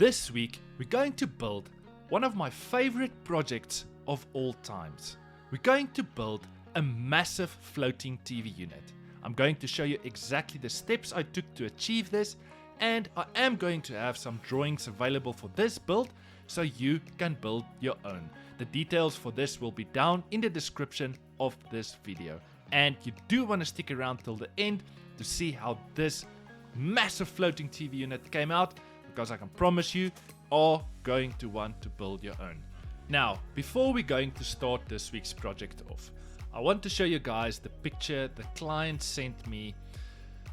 This week, we're going to build one of my favorite projects of all times. We're going to build a massive floating TV unit. I'm going to show you exactly the steps I took to achieve this, and I am going to have some drawings available for this build so you can build your own. The details for this will be down in the description of this video, and you do want to stick around till the end to see how this massive floating TV unit came out, because I can promise you are going to want to build your own. Now, before we're going to start this week's project off, I want to show you guys the picture the client sent me.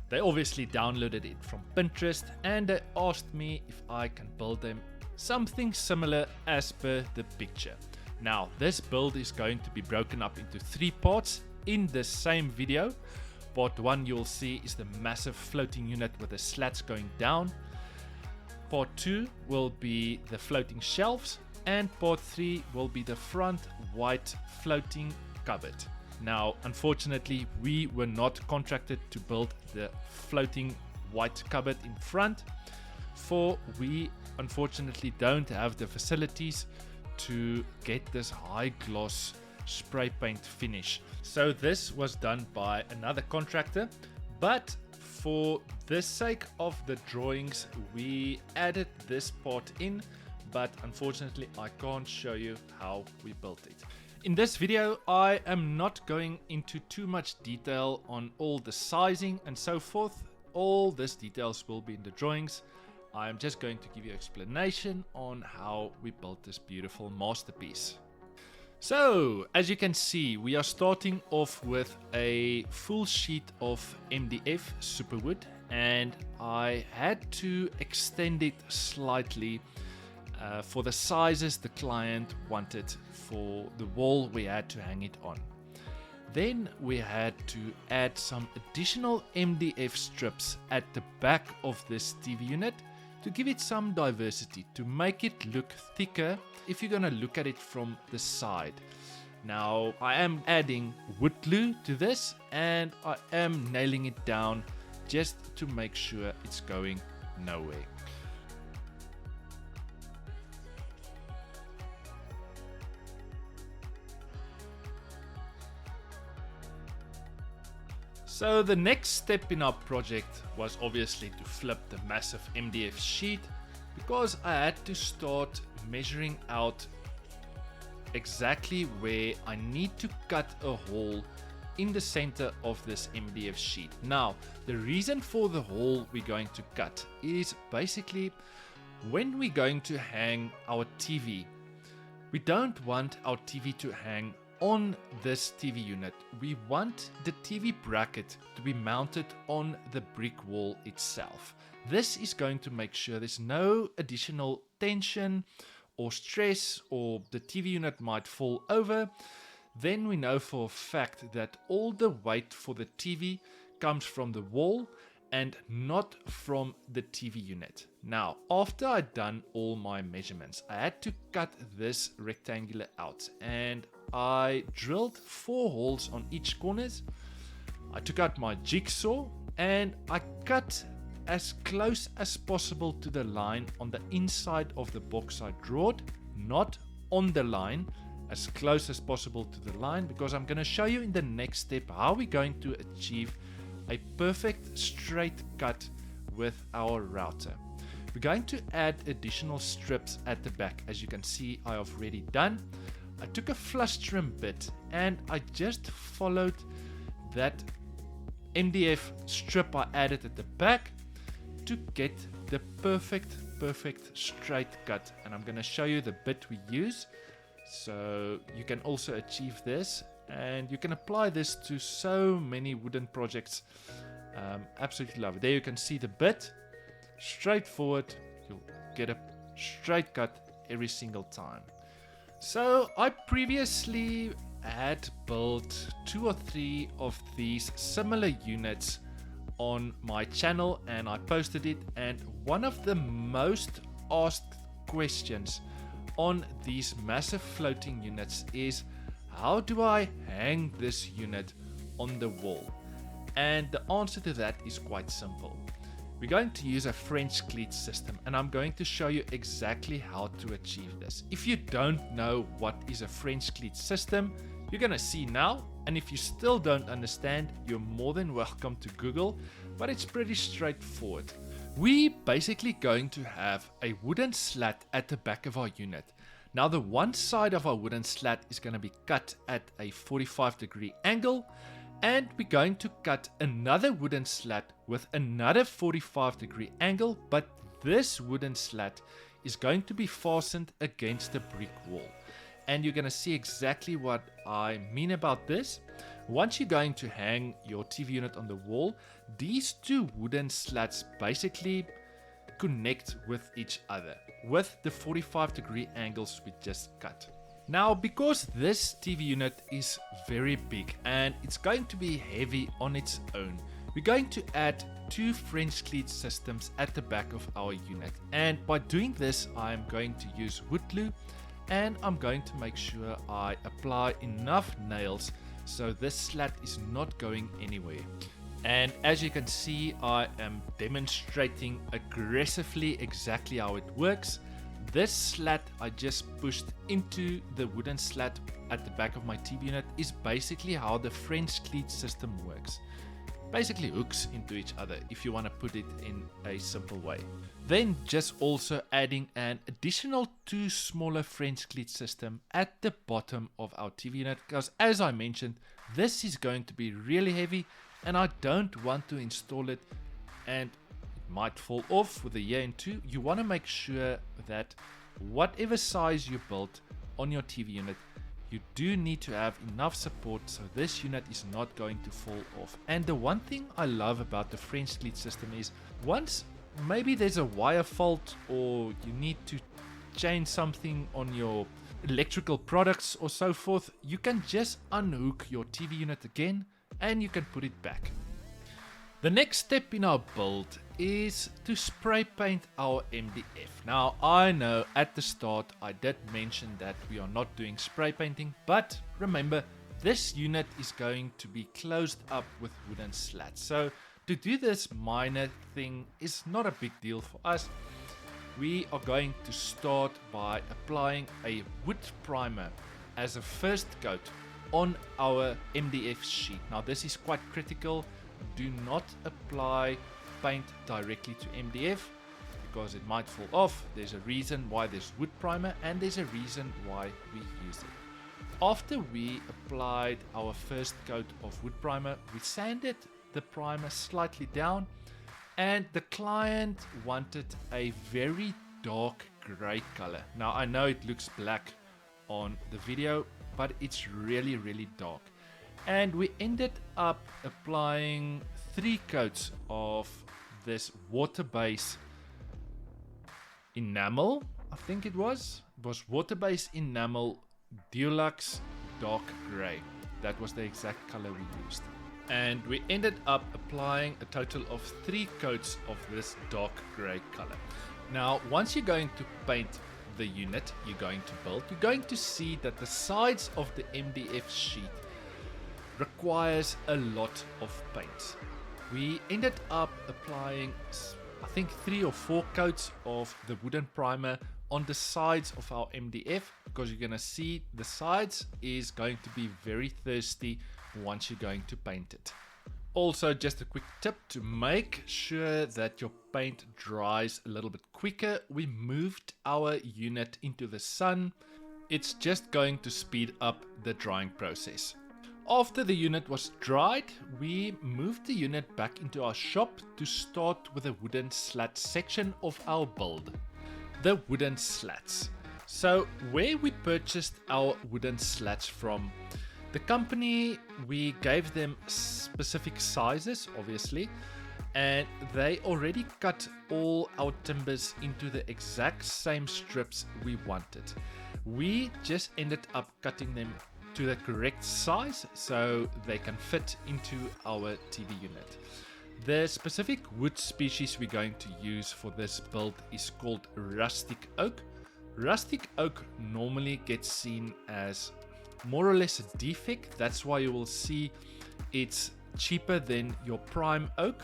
They obviously downloaded it from Pinterest and they asked me if I can build them something similar as per the picture. Now, this build is going to be broken up into 3 parts in the same video. Part 1 you'll see is the massive floating unit with the slats going down. Part 2 will be the floating shelves, and part 3 will be the front white floating cupboard. Now, unfortunately, we were not contracted to build the floating white cupboard in front, for we unfortunately don't have the facilities to get this high gloss spray paint finish. So this was done by another contractor, but for the sake of the drawings, we added this part in, but unfortunately I can't show you how we built it. In this video, I am not going into too much detail on all the sizing and so forth. All these details will be in the drawings. I'm just going to give you an explanation on how we built this beautiful masterpiece. So, as you can see, we are starting off with a full sheet of MDF superwood, and I had to extend it slightly for the sizes the client wanted for the wall we had to hang it on. Then we had to add some additional MDF strips at the back of this TV unit to give it some diversity, to make it look thicker if you're gonna look at it from the side. Now, I am adding wood glue to this, and I am nailing it down just to make sure it's going nowhere. So the next step in our project was obviously to flip the massive MDF sheet, because I had to start measuring out exactly where I need to cut a hole in the center of this MDF sheet. Now, the reason for the hole we're going to cut is basically when we're going to hang our TV, we don't want our TV to hang on this TV unit. We want the TV bracket to be mounted on the brick wall itself. This is going to make sure there's no additional tension or stress, or the TV unit might fall over. Then we know for a fact that all the weight for the TV comes from the wall and not from the TV unit. Now, after I'd done all my measurements, I had to cut this rectangular out, and I drilled 4 holes on each corners. I took out my jigsaw and I cut as close as possible to the line on the inside of the box I drawed, not on the line, as close as possible to the line, because I'm going to show you in the next step how we're going to achieve a perfect straight cut with our router. We're going to add additional strips at the back. As you can see, I have already done. I took a flush trim bit and I just followed that MDF strip I added at the back to get the perfect straight cut, and I'm going to show you the bit we use so you can also achieve this, and you can apply this to so many wooden projects. Absolutely love it. There you can see the bit, straightforward, you'll get a straight cut every single time. So I previously had built 2 or 3 of these similar units on my channel, and I posted it, and one of the most asked questions on these massive floating units is, how do I hang this unit on the wall? And the answer to that is quite simple. We're going to use a French cleat system, and I'm going to show you exactly how to achieve this. If you don't know what is a French cleat system, you're going to see now, and if you still don't understand, you're more than welcome to Google, but it's pretty straightforward. We're basically going to have a wooden slat at the back of our unit. Now the one side of our wooden slat is going to be cut at a 45-degree angle, and we're going to cut another wooden slat with another 45-degree angle, but this wooden slat is going to be fastened against a brick wall. And you're going to see exactly what I mean about this. Once you're going to hang your TV unit on the wall, these two wooden slats basically connect with each other with the 45-degree angles we just cut. Now, because this TV unit is very big and it's going to be heavy on its own, we're going to add two French cleat systems at the back of our unit. And by doing this, I'm going to use wood glue, and I'm going to make sure I apply enough nails so this slat is not going anywhere. And as you can see, I am demonstrating aggressively exactly how it works. This slat I just pushed into the wooden slat at the back of my TV unit is basically how the French cleat system works. Basically hooks into each other, if you want to put it in a simple way. Then just also adding an additional two smaller French cleat system at the bottom of our TV unit, because as I mentioned, this is going to be really heavy and I don't want to install it and might fall off with a year and two. You want to make sure that whatever size you build on your TV unit, you do need to have enough support so this unit is not going to fall off. And the one thing I love about the French cleat system is once maybe there's a wire fault or you need to change something on your electrical products or so forth, you can just unhook your TV unit again and you can put it back. The next step in our build is to spray paint our MDF. Now I know at the start I did mention that we are not doing spray painting, but remember this unit is going to be closed up with wooden slats. So to do this minor thing is not a big deal for us. We are going to start by applying a wood primer as a first coat on our MDF sheet. Now this is quite critical. Do not apply paint directly to MDF because it might fall off. There's a reason why there's wood primer and there's a reason why we use it. After we applied our first coat of wood primer, we sanded the primer slightly down, and the client wanted a very dark gray color. Now I know it looks black on the video, but it's really dark. And we ended up applying 3 coats of this water-based enamel. I think it was water-based enamel Dulux dark gray. That was the exact color we used. And we ended up applying a total of 3 coats of this dark gray color. Now once you're going to paint the unit you're going to build, you're going to see that the sides of the MDF sheet requires a lot of paint. We ended up applying I think 3 or 4 coats of the wooden primer on the sides of our MDF, because you're gonna see the sides is going to be very thirsty once you're going to paint it. Also, just a quick tip to make sure that your paint dries a little bit quicker, we moved our unit into the sun. It's just going to speed up the drying process. After the unit was dried, we moved the unit back into our shop to start with the wooden slat section of our build. The wooden slats. So where we purchased our wooden slats from, the company, we gave them specific sizes obviously, and they already cut all our timbers into the exact same strips we wanted. We just ended up cutting them to the correct size so they can fit into our TV unit. The specific wood species we're going to use for this build is called rustic oak. Rustic oak normally gets seen as more or less a defect. That's why you will see it's cheaper than your prime oak.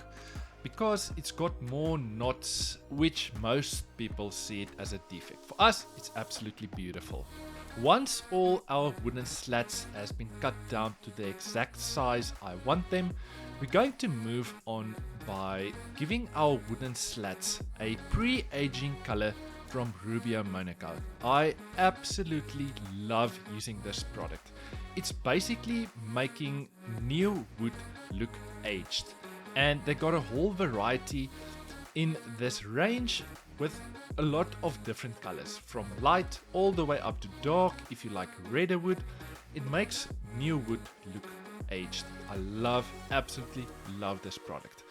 because it's got more knots, which most people see it as a defect. For us, it's absolutely beautiful. Once all our wooden slats has been cut down to the exact size I want them, we're going to move on by giving our wooden slats a pre-aging color from Rubio Monocoat. I absolutely love using this product. It's basically making new wood look aged, and they got a whole variety in this range with a lot of different colors, from light all the way up to dark. If you like redder wood, it makes new wood look aged. I absolutely love this product.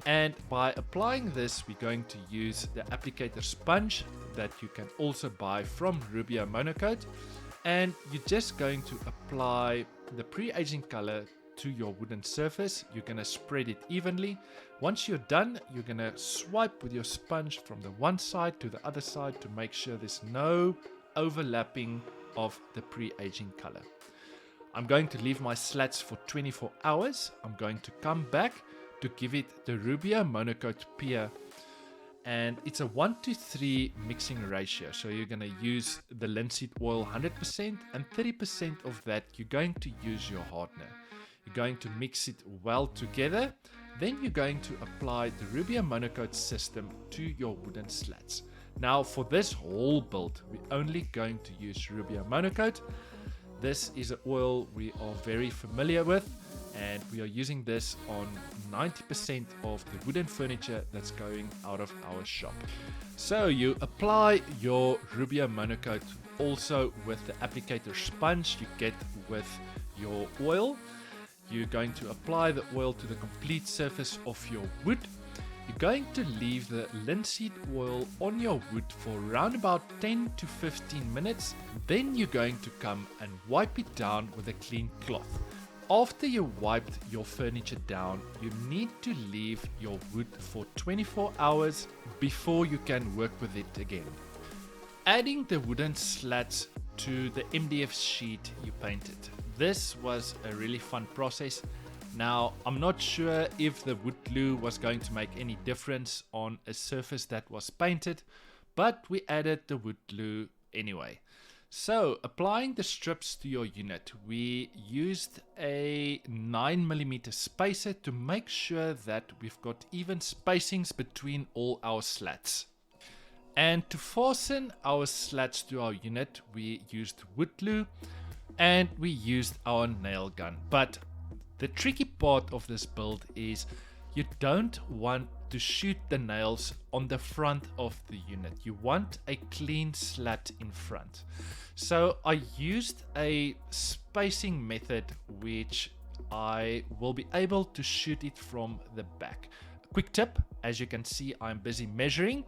And by applying this, we're going to use the applicator sponge that you can also buy from Rubio Monocoat, and you're just going to apply the pre-aging color to your wooden surface. You're going to spread it evenly. Once you're done, you're going to swipe with your sponge from the one side to the other side to make sure there's no overlapping of the pre-aging color. I'm going to leave my slats for 24 hours. I'm going to come back to give it the Rubio Monocoat Pier, and it's a 1:3 mixing ratio. So you're going to use the linseed oil 100%, and 30% of that you're going to use your hardener. You're going to mix it well together. Then you're going to apply the Rubio Monocoat system to your wooden slats. Now for this whole build, we're only going to use Rubio Monocoat. This is an oil we are very familiar with, and we are using this on 90% of the wooden furniture that's going out of our shop. So you apply your Rubio Monocoat also with the applicator sponge you get with your oil. You're going to apply the oil to the complete surface of your wood. You're going to leave the linseed oil on your wood for around about 10 to 15 minutes. Then you're going to come and wipe it down with a clean cloth. After you wiped your furniture down, you need to leave your wood for 24 hours before you can work with it again. Adding the wooden slats to the MDF sheet you painted. This was a really fun process. Now, I'm not sure if the wood glue was going to make any difference on a surface that was painted, but we added the wood glue anyway. So, applying the strips to your unit, we used a 9mm spacer to make sure that we've got even spacings between all our slats. And to fasten our slats to our unit, we used wood glue and we used our nail gun. But the tricky part of this build is you don't want to shoot the nails on the front of the unit. You want a clean slat in front. So I used a spacing method which I will be able to shoot it from the back. Quick tip, as you can see, I'm busy measuring.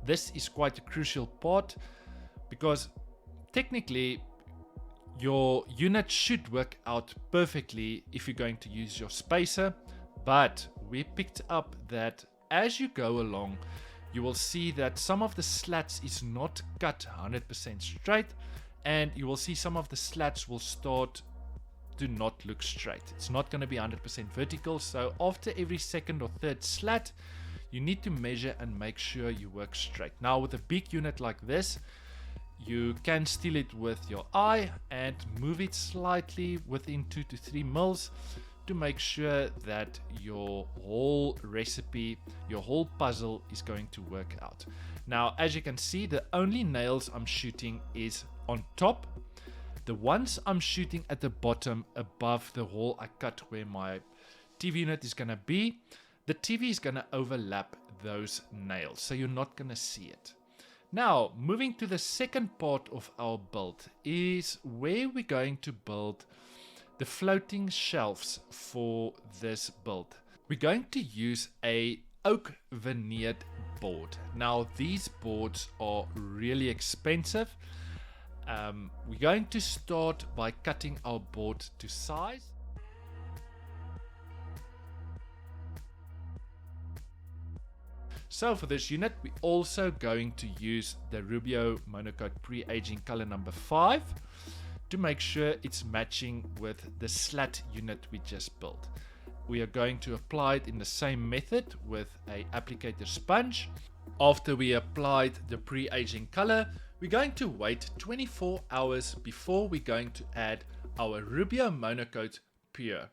This is quite a crucial part because technically your unit should work out perfectly if you're going to use your spacer, but we picked up that as you go along, you will see that some of the slats is not cut 100% straight, and you will see some of the slats will start to not look straight. It's not going to be 100% vertical, so after every second or third slat, you need to measure and make sure you work straight. Now with a big unit like this, you can steal it with your eye and move it slightly within 2 to 3 mils to make sure that your whole recipe, your whole puzzle is going to work out. Now, as you can see, the only nails I'm shooting is on top. The ones I'm shooting at the bottom above the hole I cut where my TV unit is going to be, the TV is going to overlap those nails, so you're not going to see it. Now, moving to the second part of our build is where we're going to build the floating shelves for this build. We're going to use a oak veneered board. Now, these boards are really expensive. We're going to start by cutting our board to size. So for this unit, we're also going to use the Rubio Monocoat pre-aging color number 5 to make sure it's matching with the slat unit we just built. we are going to apply it in the same method with a applicator sponge. After we applied the pre-aging color, we're going to wait 24 hours before we're going to add our Rubio Monocoat Pure.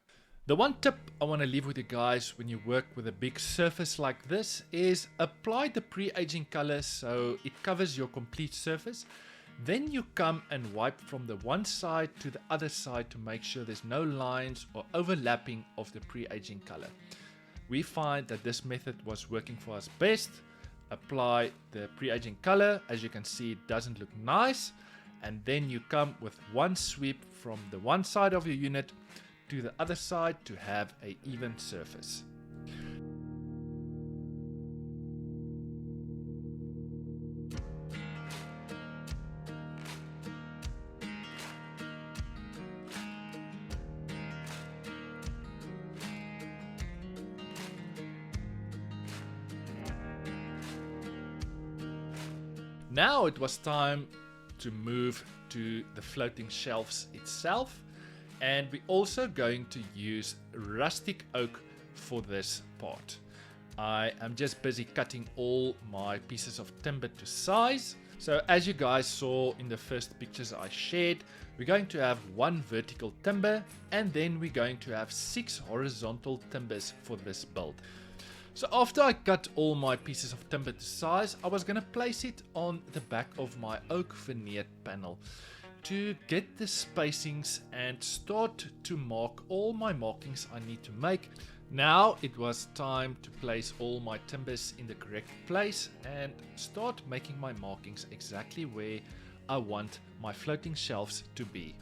The one tip I want to leave with you guys when you work with a big surface like this is apply the pre-aging color so it covers your complete surface. Then you come and wipe from the one side to the other side to make sure there's no lines or overlapping of the pre-aging color. We find that this method was working for us best. Apply the pre-aging color. As you can see, it doesn't look nice. And then you come with one sweep from the one side of your unit to the other side to have an even surface. Now it was time to move to the floating shelves itself, and we're also going to use rustic oak for this part. I am just busy cutting all my pieces of timber to size. So as you guys saw in the first pictures I shared, we're going to have one vertical timber and then we're going to have 6 horizontal timbers for this build. So after I cut all my pieces of timber to size, I was going to place it on the back of my oak veneered panel to get the spacings and start to mark all my markings I need to make. Now it was time to place all my timbers in the correct place and start making my markings exactly where I want my floating shelves to be.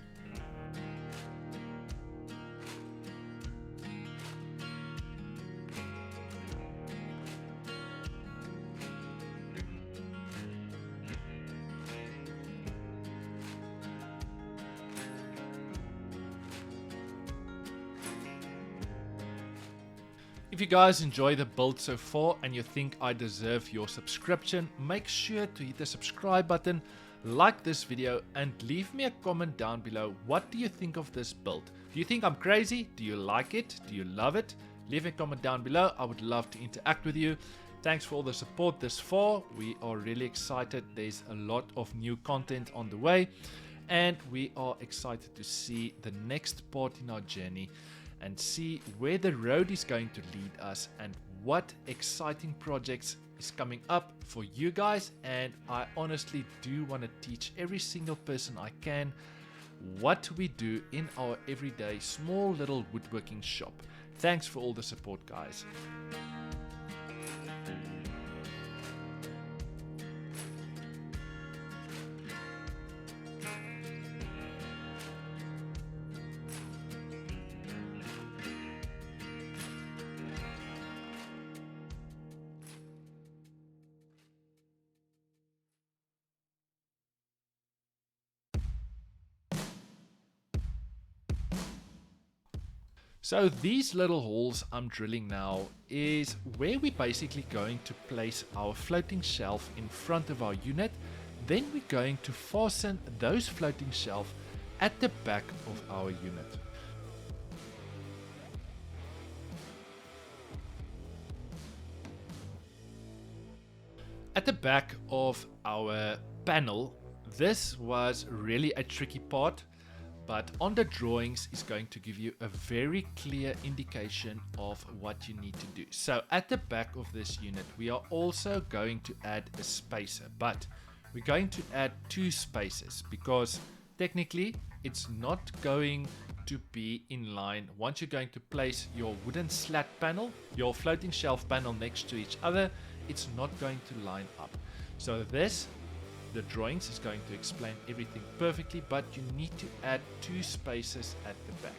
If you guys enjoy the build so far and you think I deserve your subscription, make sure to hit the subscribe button, like this video, and leave me a comment down below. What do you think of this build? Do you think I'm crazy? Do you like it? Do you love it? Leave a comment down below. I would love to interact with you. Thanks for all the support this far. We are really excited. There's a lot of new content on the way, and we are excited to see the next part in our journey and see where the road is going to lead us and what exciting projects is coming up for you guys. And I honestly do want to teach every single person I can what we do in our everyday small little woodworking shop. Thanks for all the support, guys. So these little holes I'm drilling now is where we're basically going to place our floating shelf in front of our unit. Then we're going to fasten those floating shelf at the back of our unit. At the back of our panel, this was really a tricky part, but on the drawings is going to give you a very clear indication of what you need to do. So at the back of this unit, we are also going to add a spacer, but we're going to add 2 spaces because technically it's not going to be in line. Once you're going to place your wooden slat panel, your floating shelf panel next to each other, it's not going to line up. So the drawings is going to explain everything perfectly, but you need to add 2 spaces at the back.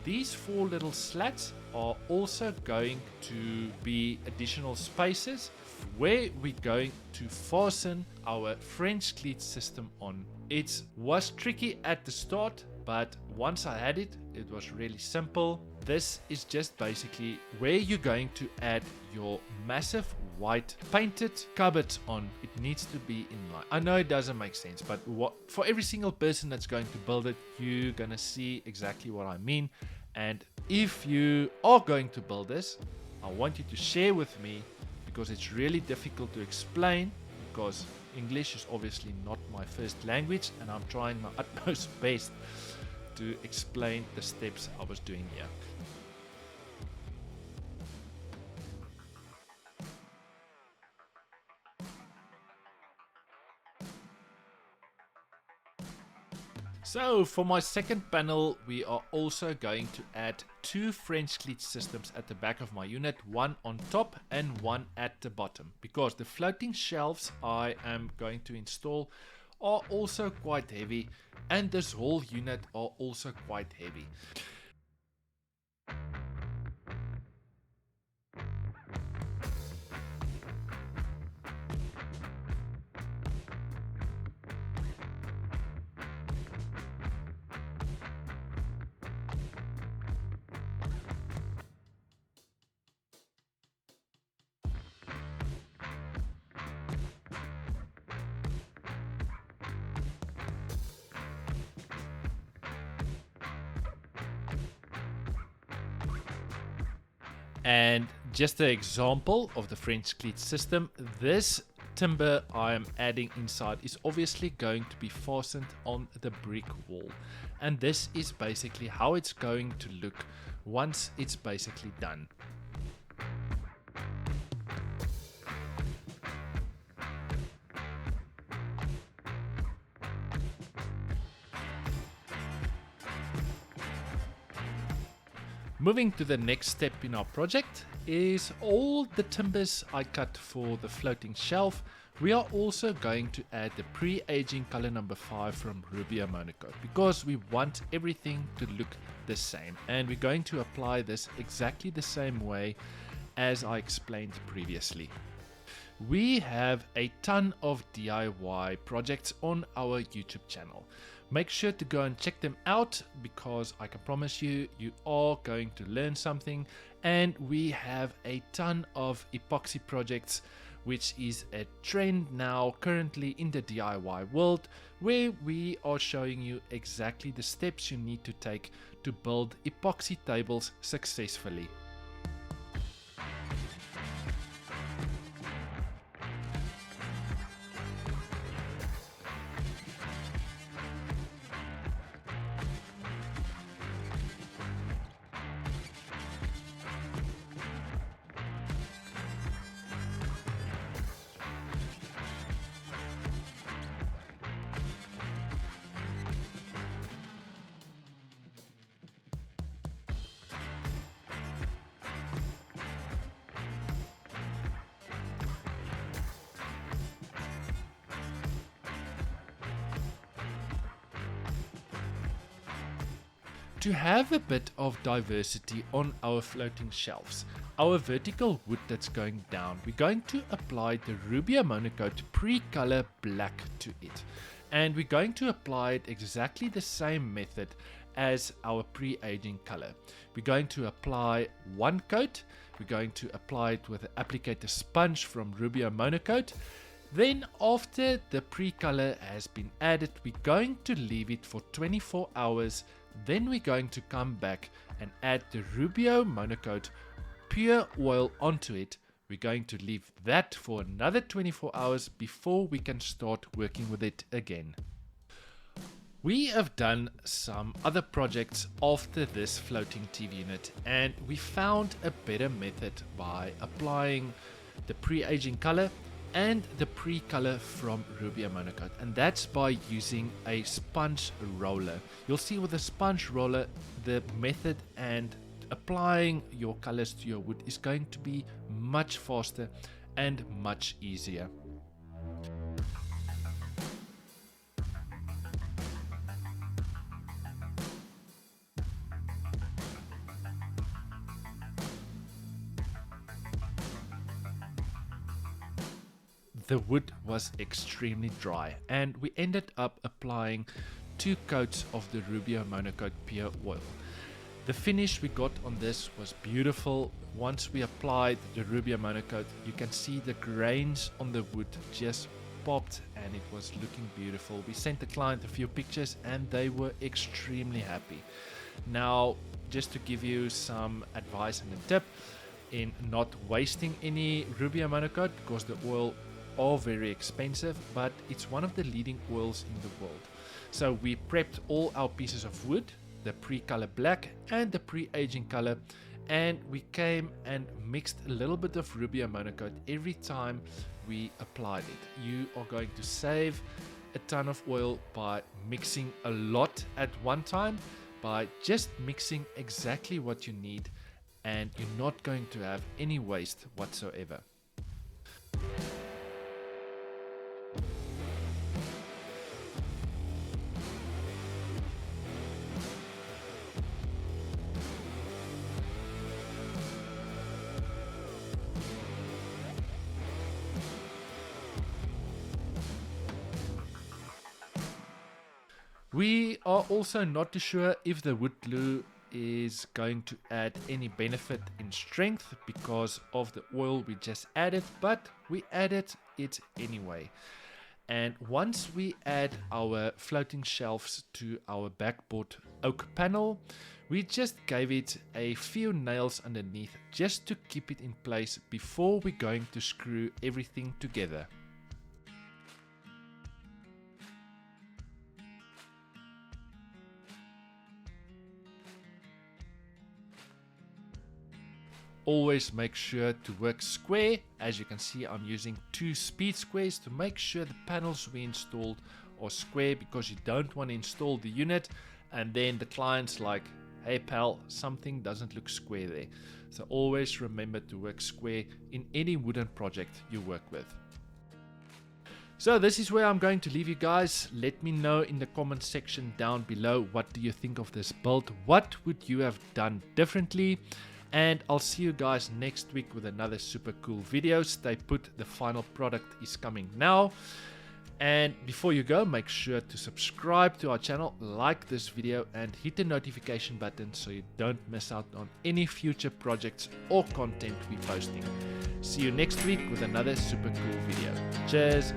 These 4 little slats are also going to be additional spaces where we're going to fasten our French cleat system on. It was tricky at the start, but once I had it, it was really simple. This is just basically where you're going to add your massive white painted cupboard on, it needs to be in line. I know it doesn't make sense, but for every single person that's going to build it, you're gonna see exactly what I mean. And if you are going to build this, I want you to share with me, because it's really difficult to explain, because English is obviously not my first language, and I'm trying my utmost best to explain the steps I was doing here. So for my second panel, we are also going to add 2 French cleat systems at the back of my unit, one on top and one at the bottom, because the floating shelves I am going to install are also quite heavy, and this whole unit are also quite heavy. And just an example of the French cleat system, this timber I am adding inside is obviously going to be fastened on the brick wall. And this is basically how it's going to look once it's basically done. Moving to the next step in our project is all the timbers I cut for the floating shelf. We are also going to add the pre-aging color number 5 from Rubio Monocoat, because we want everything to look the same, and we're going to apply this exactly the same way as I explained previously. We have a ton of DIY projects on our YouTube channel. Make sure to go and check them out, because I can promise you, you are going to learn something. And we have a ton of epoxy projects, which is a trend now currently in the DIY world, where we are showing you exactly the steps you need to take to build epoxy tables successfully. To have a bit of diversity on our floating shelves, our vertical wood that's going down, we're going to apply the Rubio Monocoat pre-color black to it. And we're going to apply it exactly the same method as our pre-aging color. We're going to apply one coat, we're going to apply it with an applicator sponge from Rubio Monocoat. Then after the pre-color has been added, we're going to leave it for 24 hours. Then we're going to come back and add the Rubio Monocoat pure oil onto it. We're going to leave that for another 24 hours before we can start working with it again. We have done some other projects after this floating TV unit, and we found a better method by applying the pre-aging color and the pre-color from Rubio Monocoat, and that's by using a sponge roller. You'll see with the sponge roller, the method and applying your colors to your wood is going to be much faster and much easier. The wood was extremely dry, and we ended up applying 2 coats of the Rubio Monocoat pure oil. The finish we got on this was beautiful. Once we applied the Rubio monocoat, you can see the grains on the wood just popped and it was looking beautiful. We sent the client a few pictures and they were extremely happy. Now, just to give you some advice and a tip in not wasting any Rubio monocoat, because the oil are very expensive, but it's one of the leading oils in the world. So we prepped all our pieces of wood, the pre-color black and the pre-aging color, and we came and mixed a little bit of Rubio monocoat every time we applied it. You are going to save a ton of oil by mixing a lot at one time, by just mixing exactly what you need, and you're not going to have any waste whatsoever. We are also not too sure if the wood glue is going to add any benefit in strength because of the oil we just added, but we added it anyway. And once we add our floating shelves to our backboard oak panel, we just gave it a few nails underneath just to keep it in place before we're going to screw everything together. Always make sure to work square. As you can see, I'm using 2 speed squares to make sure the panels we installed are square, because you don't want to install the unit and then the client's like, hey pal, something doesn't look square there. So always remember to work square in any wooden project you work with. So this is where I'm going to leave you guys. Let me know in the comment section down below, what do you think of this build? What would you have done differently? And I'll see you guys next week with another super cool video. Stay put, the final product is coming now. And before you go, make sure to subscribe to our channel, like this video, and hit the notification button so you don't miss out on any future projects or content we're posting. See you next week with another super cool video. Cheers!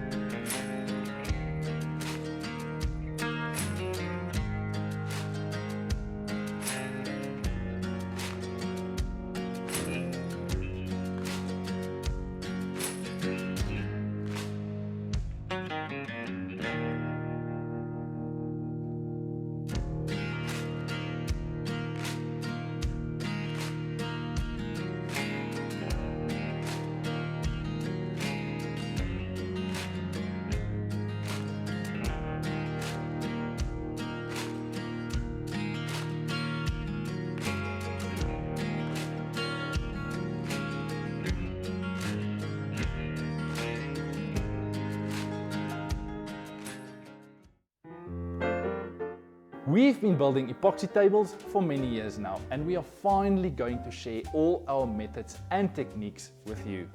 We've been building epoxy tables for many years now, and we are finally going to share all our methods and techniques with you.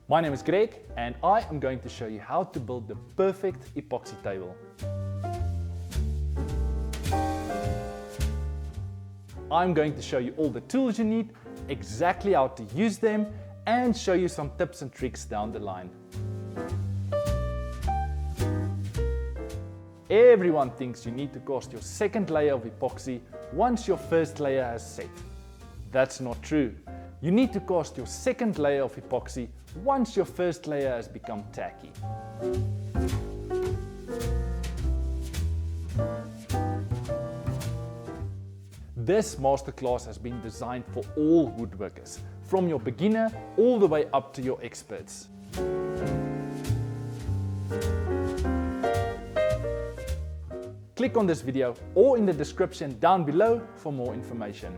My name is Greg, and I am going to show you how to build the perfect epoxy table. I'm going to show you all the tools you need, exactly how to use them, and show you some tips and tricks down the line. Everyone thinks you need to cast your second layer of epoxy once your first layer has set. That's not true. You need to cast your second layer of epoxy once your first layer has become tacky. This masterclass has been designed for all woodworkers, from your beginner all the way up to your experts. Click on this video or in the description down below for more information.